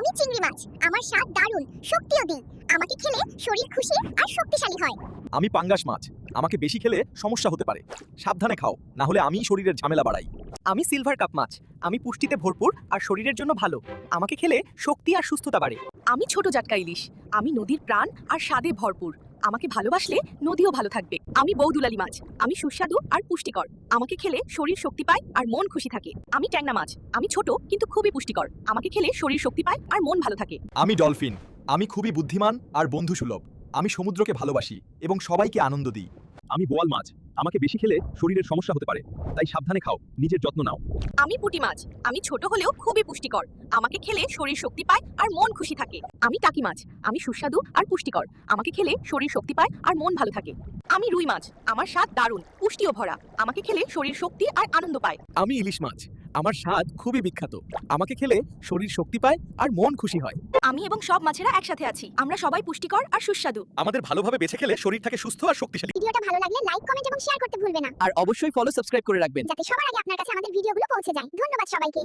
আমি চিংড়ি মাছ। আমার স্বাদ দারুণ, শক্তিও দিই। আমাকে খেলে শরীর খুশি আর শক্তিশালী হয়। আমি পাঙ্গাস মাছ। আমাকে বেশি খেলে সমস্যা হতে পারে। সাবধানে খাও, না হলে আমিই শরীরের ঝামেলা বাড়াই। আমি সিলভার কাপ মাছ। আমি পুষ্টিতে ভরপুর আর শরীরের জন্য ভালো। আমাকে খেলে শক্তি আর সুস্থতা বাড়ে। আমি ছোট জাটকা ইলিশ। আমি নদীর প্রাণ আর স্বাদে ভরপুর। আমাকে ভালোবাসলে নদীও ভালো থাকবে। আমি বৌদুলালি মাছ। আমি সুস্বাদু আর পুষ্টিকর। আমাকে খেলে শরীর শক্তি পায় আর মন খুশি থাকে। আমি ট্যাংরা মাছ। আমি ছোট কিন্তু খুবই পুষ্টিকর। আমাকে খেলে শরীর শক্তি পায় আর মন ভালো থাকে। আমি ডলফিন। আমি খুবই বুদ্ধিমান আর বন্ধুসুলভ। আমি সমুদ্রকে ভালোবাসি এবং সবাইকে আনন্দ দিই। আমি বোয়াল মাছ। আমাকে বেশি খেলে শরীরের সমস্যা হতে পারে, তাই সাবধানে খাও, নিজের যত্ন নাও। আমি পুঁটি মাছ। আমি ছোট হলেও খুবই পুষ্টিকর। আমাকে খেলে শরীর শক্তি পায় আর মন খুশি থাকে। আমি টাকি মাছ। আমি সুস্বাদু আর পুষ্টিকর। আমাকে খেলে শরীর শক্তি পায় আর মন ভালো থাকে। আমি রুই মাছ। আমার স্বাদ দারুণ, পুষ্টিও ভরা। আমাকে খেলে শরীর শক্তি আর আনন্দ পায়। আমি ইলিশ মাছ। আমার স্বাদ খুবই বিখ্যাত। আমাকে খেলে শরীর শক্তি পায় আর মন খুশি হয়। আমি এবং সব মাছেরা একসাথে আছি। আমরা সবাই পুষ্টিকর আর সুস্বাদু। আমাদের ভালোভাবে বেছে খেলে শরীর থাকে সুস্থ আর শক্তিশালী। ভিডিওটা ভালো লাগলে লাইক, কমেন্ট এবং শেয়ার করতে ভুলবে না, আর অবশ্যই ফলো সাবস্ক্রাইব করে রাখবেন। যাতে সবার আগে আপনার কাছে আমাদের ভিডিওগুলো পৌঁছে যায়। ধন্যবাদ সবাইকে।